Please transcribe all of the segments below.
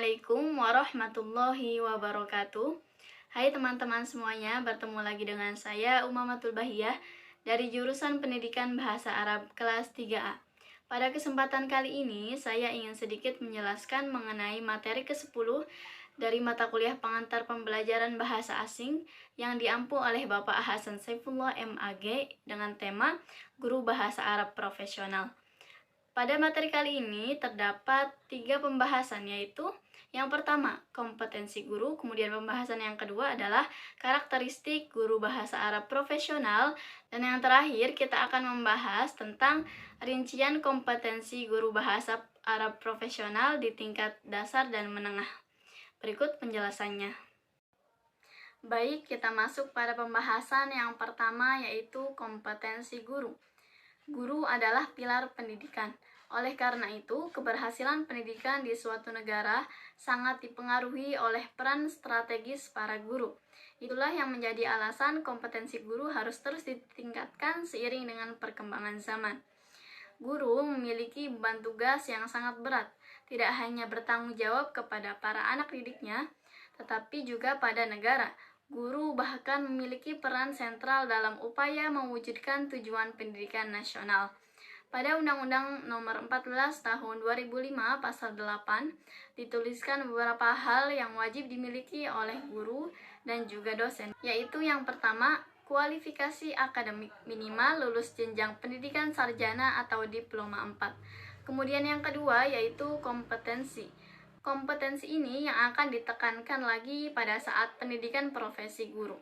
Assalamualaikum warahmatullahi wabarakatuh. Hai teman-teman semuanya, bertemu lagi dengan saya Umamatul Bahiyah dari jurusan Pendidikan Bahasa Arab kelas 3A. Pada kesempatan kali ini, saya ingin sedikit menjelaskan mengenai materi ke-10 dari mata kuliah pengantar pembelajaran bahasa asing yang diampu oleh Bapak Hasan Saifullah MAG dengan tema Guru Bahasa Arab Profesional. Pada materi kali ini terdapat 3 pembahasan, yaitu yang pertama, kompetensi guru, kemudian pembahasan yang kedua adalah karakteristik guru bahasa Arab profesional, dan yang terakhir kita akan membahas tentang rincian kompetensi guru bahasa Arab profesional di tingkat dasar dan menengah. Berikut penjelasannya. Baik, kita masuk pada pembahasan yang pertama, yaitu kompetensi guru. Guru adalah pilar pendidikan. Oleh karena itu, keberhasilan pendidikan di suatu negara sangat dipengaruhi oleh peran strategis para guru. Itulah yang menjadi alasan kompetensi guru harus terus ditingkatkan seiring dengan perkembangan zaman. Guru memiliki beban tugas yang sangat berat, tidak hanya bertanggung jawab kepada para anak didiknya, tetapi juga pada negara. Guru bahkan memiliki peran sentral dalam upaya mewujudkan tujuan pendidikan nasional. Pada Undang-Undang Nomor 14 Tahun 2005 Pasal 8 dituliskan beberapa hal yang wajib dimiliki oleh guru dan juga dosen, yaitu yang pertama, kualifikasi akademik minimal lulus jenjang pendidikan sarjana atau diploma 4. Kemudian yang kedua yaitu kompetensi. Kompetensi ini yang akan ditekankan lagi pada saat pendidikan profesi guru.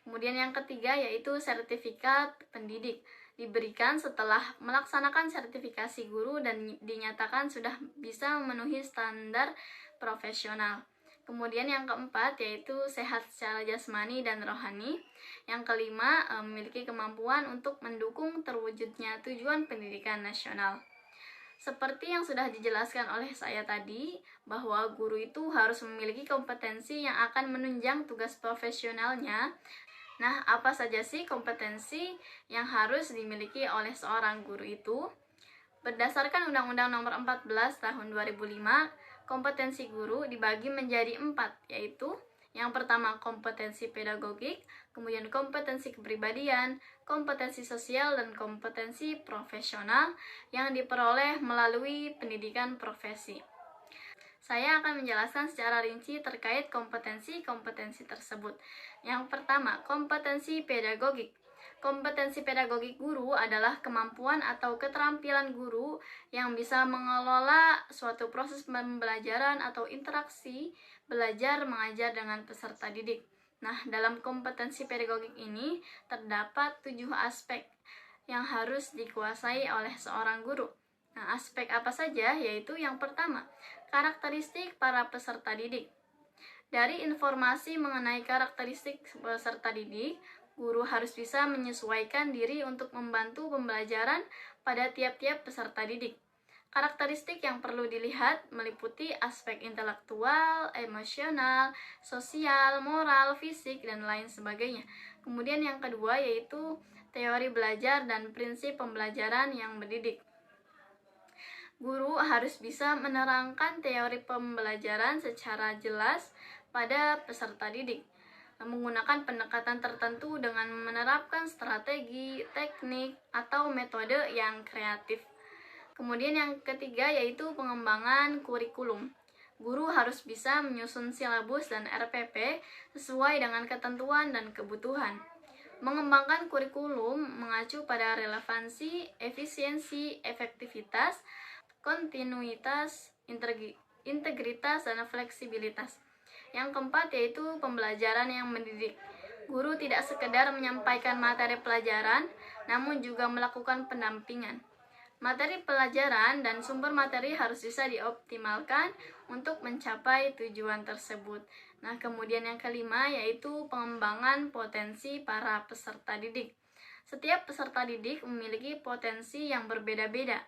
Kemudian yang ketiga yaitu sertifikat pendidik. Diberikan setelah melaksanakan sertifikasi guru dan dinyatakan sudah bisa memenuhi standar profesional. Kemudian yang keempat yaitu sehat secara jasmani dan rohani. Yang kelima, memiliki kemampuan untuk mendukung terwujudnya tujuan pendidikan nasional. Seperti yang sudah dijelaskan oleh saya tadi, bahwa guru itu harus memiliki kompetensi yang akan menunjang tugas profesionalnya. Nah, apa saja sih kompetensi yang harus dimiliki oleh seorang guru itu? Berdasarkan Undang-Undang Nomor 14 Tahun 2005, kompetensi guru dibagi menjadi 4, yaitu yang pertama kompetensi pedagogik, kemudian kompetensi kepribadian, kompetensi sosial, dan kompetensi profesional yang diperoleh melalui pendidikan profesi. Saya akan menjelaskan secara rinci terkait kompetensi-kompetensi tersebut. Yang pertama, kompetensi pedagogik. Kompetensi pedagogik guru adalah kemampuan atau keterampilan guru yang bisa mengelola suatu proses pembelajaran atau interaksi belajar mengajar dengan peserta didik. Nah, dalam kompetensi pedagogik ini terdapat 7 aspek yang harus dikuasai oleh seorang guru. Nah, aspek apa saja? Yaitu yang pertama, karakteristik para peserta didik. Dari informasi mengenai karakteristik peserta didik, guru harus bisa menyesuaikan diri untuk membantu pembelajaran pada tiap-tiap peserta didik. Karakteristik yang perlu dilihat meliputi aspek intelektual, emosional, sosial, moral, fisik, dan lain sebagainya. Kemudian yang kedua yaitu teori belajar dan prinsip pembelajaran yang mendidik. Guru harus bisa menerangkan teori pembelajaran secara jelas pada peserta didik, menggunakan pendekatan tertentu dengan menerapkan strategi, teknik, atau metode yang kreatif. Kemudian yang ketiga yaitu pengembangan kurikulum. Guru harus bisa menyusun silabus dan RPP sesuai dengan ketentuan dan kebutuhan. Mengembangkan kurikulum mengacu pada relevansi, efisiensi, efektivitas, kontinuitas, integritas, dan fleksibilitas. Yang keempat yaitu pembelajaran yang mendidik. Guru tidak sekedar menyampaikan materi pelajaran, namun juga melakukan pendampingan. Materi pelajaran dan sumber materi harus bisa dioptimalkan untuk mencapai tujuan tersebut. Nah, kemudian yang kelima yaitu pengembangan potensi para peserta didik. Setiap peserta didik memiliki potensi yang berbeda-beda.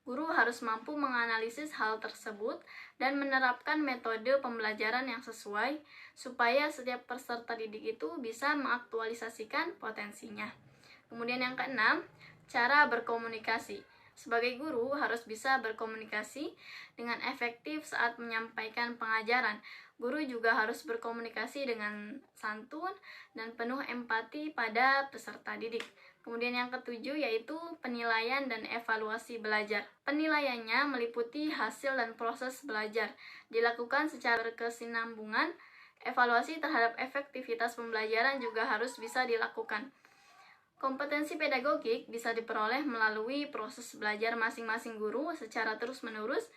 Guru harus mampu menganalisis hal tersebut dan menerapkan metode pembelajaran yang sesuai supaya setiap peserta didik itu bisa mengaktualisasikan potensinya. Kemudian yang keenam, cara berkomunikasi. Sebagai guru harus bisa berkomunikasi dengan efektif saat menyampaikan pengajaran. Guru juga harus berkomunikasi dengan santun dan penuh empati pada peserta didik. Kemudian yang ketujuh yaitu penilaian dan evaluasi belajar. Penilaiannya meliputi hasil dan proses belajar, dilakukan secara berkesinambungan. Evaluasi terhadap efektivitas pembelajaran juga harus bisa dilakukan. Kompetensi pedagogik bisa diperoleh melalui proses belajar masing-masing guru secara terus-menerus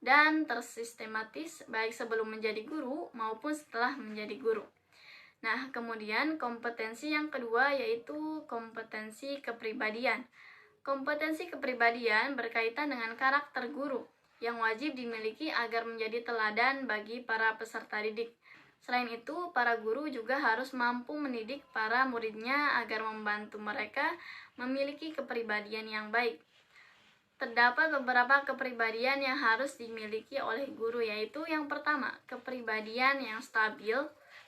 dan tersistematis baik sebelum menjadi guru maupun setelah menjadi guru. Nah, kemudian kompetensi yang kedua yaitu kompetensi kepribadian. Kompetensi kepribadian berkaitan dengan karakter guru yang wajib dimiliki agar menjadi teladan bagi para peserta didik. Selain itu, para guru juga harus mampu mendidik para muridnya agar membantu mereka memiliki kepribadian yang baik. Terdapat beberapa kepribadian yang harus dimiliki oleh guru, yaitu yang pertama, kepribadian yang stabil,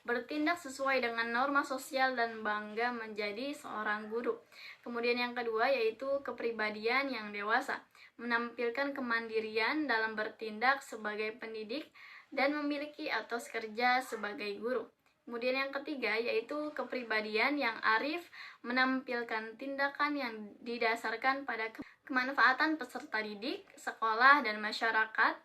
bertindak sesuai dengan norma sosial dan bangga menjadi seorang guru. Kemudian yang kedua yaitu kepribadian yang dewasa, menampilkan kemandirian dalam bertindak sebagai pendidik dan memiliki etos kerja sebagai guru. Kemudian yang ketiga yaitu kepribadian yang arif, menampilkan tindakan yang didasarkan pada kemanfaatan peserta didik, sekolah, dan masyarakat.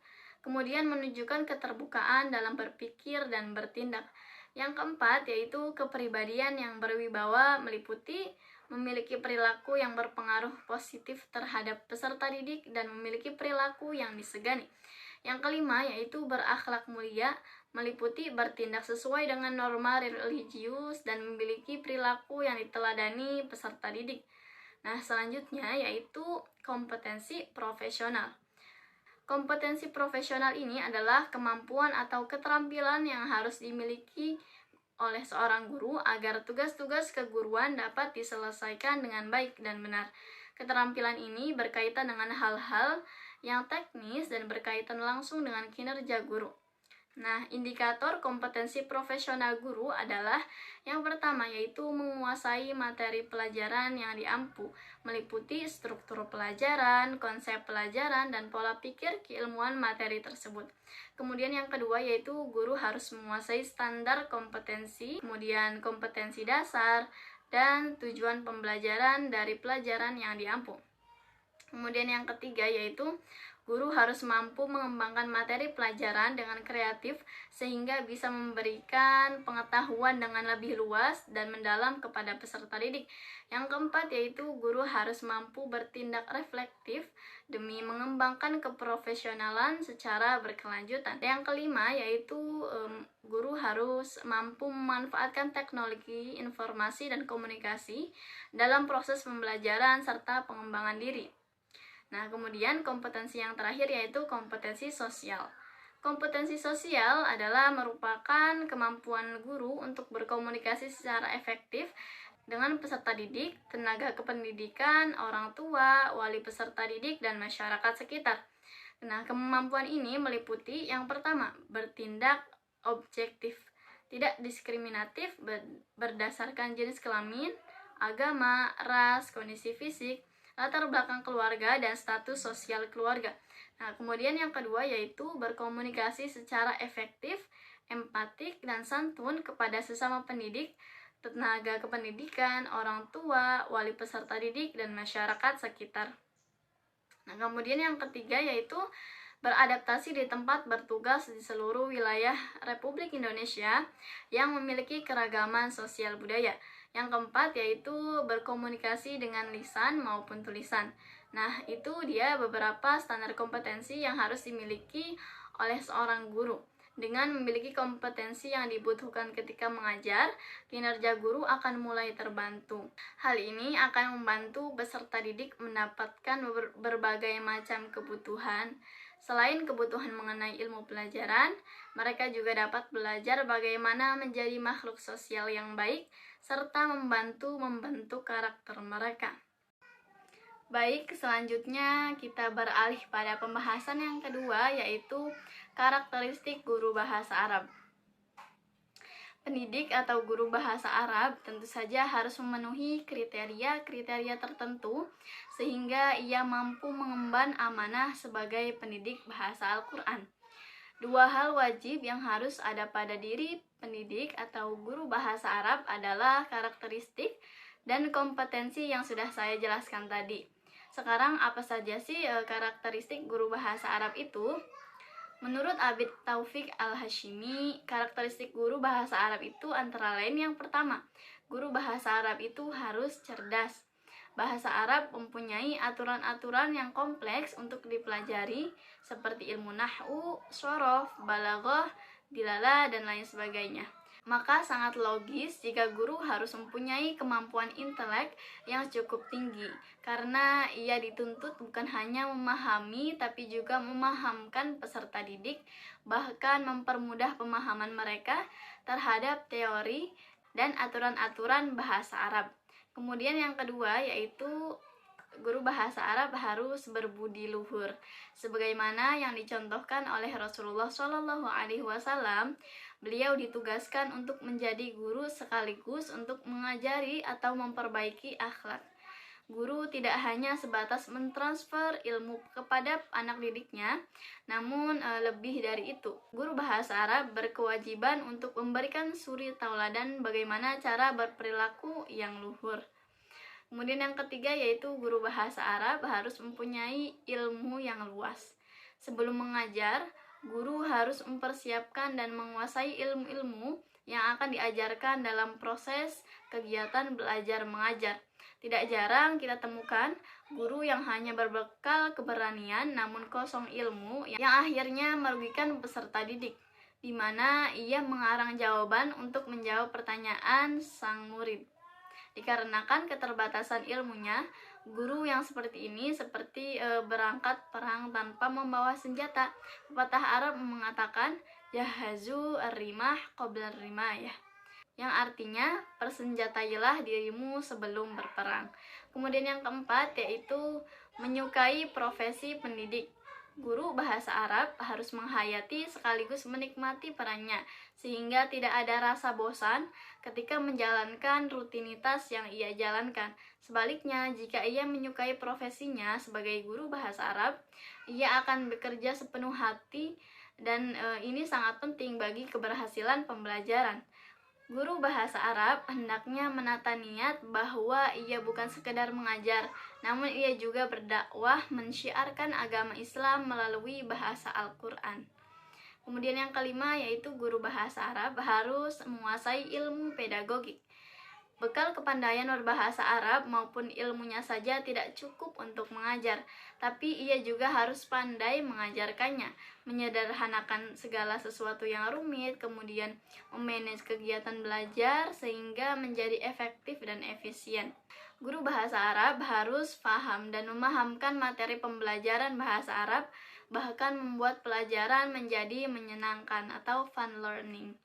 Kemudian menunjukkan keterbukaan dalam berpikir dan bertindak. Yang keempat yaitu kepribadian yang berwibawa, meliputi memiliki perilaku yang berpengaruh positif terhadap peserta didik dan memiliki perilaku yang disegani. Yang kelima yaitu berakhlak mulia, meliputi bertindak sesuai dengan norma religius dan memiliki perilaku yang diteladani peserta didik. Nah, selanjutnya yaitu kompetensi profesional. Kompetensi profesional ini adalah kemampuan atau keterampilan yang harus dimiliki oleh seorang guru agar tugas-tugas keguruan dapat diselesaikan dengan baik dan benar. Keterampilan ini berkaitan dengan hal-hal yang teknis dan berkaitan langsung dengan kinerja guru. Nah, indikator kompetensi profesional guru adalah yang pertama yaitu menguasai materi pelajaran yang diampu, meliputi struktur pelajaran, konsep pelajaran, dan pola pikir keilmuan materi tersebut. Kemudian yang kedua yaitu guru harus menguasai standar kompetensi, kemudian kompetensi dasar, dan tujuan pembelajaran dari pelajaran yang diampu. Kemudian yang ketiga yaitu guru harus mampu mengembangkan materi pelajaran dengan kreatif sehingga bisa memberikan pengetahuan dengan lebih luas dan mendalam kepada peserta didik. Yang keempat yaitu guru harus mampu bertindak reflektif demi mengembangkan keprofesionalan secara berkelanjutan. Yang kelima yaitu guru harus mampu memanfaatkan teknologi informasi dan komunikasi dalam proses pembelajaran serta pengembangan diri. Nah, kemudian kompetensi yang terakhir yaitu kompetensi sosial. Kompetensi sosial adalah merupakan kemampuan guru untuk berkomunikasi secara efektif dengan peserta didik, tenaga kependidikan, orang tua, wali peserta didik, dan masyarakat sekitar. Nah, kemampuan ini meliputi yang pertama, bertindak objektif, tidak diskriminatif berdasarkan jenis kelamin, agama, ras, kondisi fisik, latar belakang keluarga, dan status sosial keluarga. Nah, kemudian yang kedua yaitu berkomunikasi secara efektif, empatik, dan santun kepada sesama pendidik, tenaga kependidikan, orang tua, wali peserta didik, dan masyarakat sekitar. Nah, kemudian yang ketiga yaitu beradaptasi di tempat bertugas di seluruh wilayah Republik Indonesia yang memiliki keragaman sosial budaya. Yang keempat yaitu berkomunikasi dengan lisan maupun tulisan. Nah, itu dia beberapa standar kompetensi yang harus dimiliki oleh seorang guru. Dengan memiliki kompetensi yang dibutuhkan ketika mengajar, kinerja guru akan mulai terbantu. Hal ini akan membantu peserta didik mendapatkan berbagai macam kebutuhan. Selain kebutuhan mengenai ilmu pelajaran, mereka juga dapat belajar bagaimana menjadi makhluk sosial yang baik, serta membantu membentuk karakter mereka. Baik, selanjutnya kita beralih pada pembahasan yang kedua, yaitu karakteristik guru bahasa Arab. Pendidik atau guru bahasa Arab tentu saja harus memenuhi kriteria-kriteria tertentu sehingga ia mampu mengemban amanah sebagai pendidik bahasa Al-Quran. Dua hal wajib yang harus ada pada diri pendidik atau guru bahasa Arab adalah karakteristik dan kompetensi yang sudah saya jelaskan tadi. Sekarang apa saja sih karakteristik guru bahasa Arab itu? Menurut Abid Taufik Al-Hashimi, karakteristik guru bahasa Arab itu antara lain yang pertama, guru bahasa Arab itu harus cerdas. Bahasa Arab mempunyai aturan-aturan yang kompleks untuk dipelajari seperti ilmu nahwu, shorof, balaghah, dilalah, dan lain sebagainya. Maka sangat logis jika guru harus mempunyai kemampuan intelek yang cukup tinggi, karena ia dituntut bukan hanya memahami tapi juga memahamkan peserta didik, bahkan mempermudah pemahaman mereka terhadap teori dan aturan-aturan bahasa Arab. Kemudian yang kedua yaitu guru bahasa Arab harus berbudi luhur, sebagaimana yang dicontohkan oleh Rasulullah SAW. Beliau ditugaskan untuk menjadi guru sekaligus untuk mengajari atau memperbaiki akhlak. Guru tidak hanya sebatas mentransfer ilmu kepada anak didiknya, namun lebih dari itu. Guru bahasa Arab berkewajiban untuk memberikan suri tauladan bagaimana cara berperilaku yang luhur. Kemudian yang ketiga yaitu guru bahasa Arab harus mempunyai ilmu yang luas. Sebelum mengajar, guru harus mempersiapkan dan menguasai ilmu-ilmu yang akan diajarkan dalam proses kegiatan belajar mengajar. Tidak jarang kita temukan guru yang hanya berbekal keberanian namun kosong ilmu yang akhirnya merugikan peserta didik, di mana ia mengarang jawaban untuk menjawab pertanyaan sang murid. Dikarenakan keterbatasan ilmunya, guru yang seperti ini seperti berangkat perang tanpa membawa senjata. Pepatah Arab mengatakan, "Jahazu ar-rimah qabla ar-rimayah", yang artinya persenjatailah dirimu sebelum berperang. Kemudian yang keempat yaitu menyukai profesi pendidik. Guru bahasa Arab harus menghayati sekaligus menikmati perannya, sehingga tidak ada rasa bosan ketika menjalankan rutinitas yang ia jalankan. Sebaliknya, jika ia menyukai profesinya sebagai guru bahasa Arab, ia akan bekerja sepenuh hati dan ini sangat penting bagi keberhasilan pembelajaran. Guru bahasa Arab hendaknya menata niat bahwa ia bukan sekedar mengajar, namun ia juga berdakwah mensyiarkan agama Islam melalui bahasa Al-Quran. Kemudian yang kelima yaitu guru bahasa Arab harus menguasai ilmu pedagogik. Bekal kepandaian berbahasa Arab maupun ilmunya saja tidak cukup untuk mengajar, tapi ia juga harus pandai mengajarkannya, menyederhanakan segala sesuatu yang rumit, kemudian memanage kegiatan belajar sehingga menjadi efektif dan efisien. Guru bahasa Arab harus paham dan memahamkan materi pembelajaran bahasa Arab, bahkan membuat pelajaran menjadi menyenangkan atau fun learning.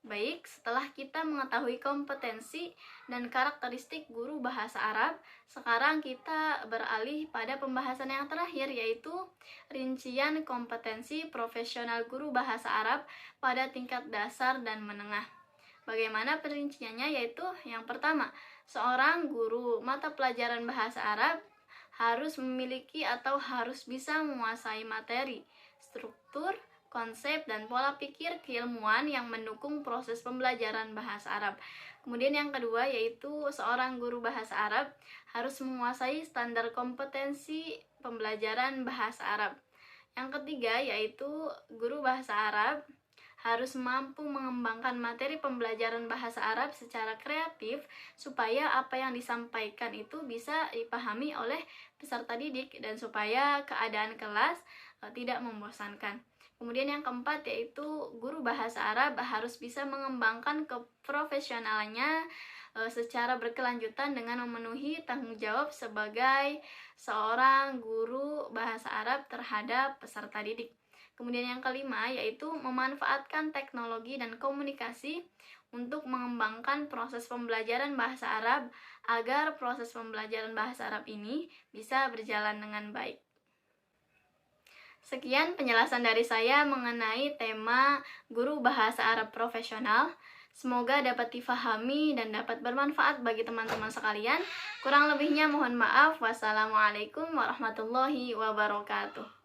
Baik, setelah kita mengetahui kompetensi dan karakteristik guru bahasa Arab, sekarang kita beralih pada pembahasan yang terakhir yaitu rincian kompetensi profesional guru bahasa Arab pada tingkat dasar dan menengah. Bagaimana perinciannya? Yaitu yang pertama, seorang guru mata pelajaran bahasa Arab harus memiliki atau harus bisa menguasai materi, struktur, konsep, dan pola pikir keilmuan yang mendukung proses pembelajaran bahasa Arab. Kemudian yang kedua yaitu seorang guru bahasa Arab harus menguasai standar kompetensi pembelajaran bahasa Arab. Yang ketiga yaitu guru bahasa Arab harus mampu mengembangkan materi pembelajaran bahasa Arab secara kreatif supaya apa yang disampaikan itu bisa dipahami oleh peserta didik dan supaya keadaan kelas tidak membosankan. Kemudian yang keempat yaitu guru bahasa Arab harus bisa mengembangkan keprofesionalannya secara berkelanjutan dengan memenuhi tanggung jawab sebagai seorang guru bahasa Arab terhadap peserta didik. Kemudian yang kelima yaitu memanfaatkan teknologi dan komunikasi untuk mengembangkan proses pembelajaran bahasa Arab agar proses pembelajaran bahasa Arab ini bisa berjalan dengan baik. Sekian penjelasan dari saya mengenai tema guru bahasa Arab profesional. Semoga dapat difahami dan dapat bermanfaat bagi teman-teman sekalian. Kurang lebihnya mohon maaf. Wassalamualaikum warahmatullahi wabarakatuh.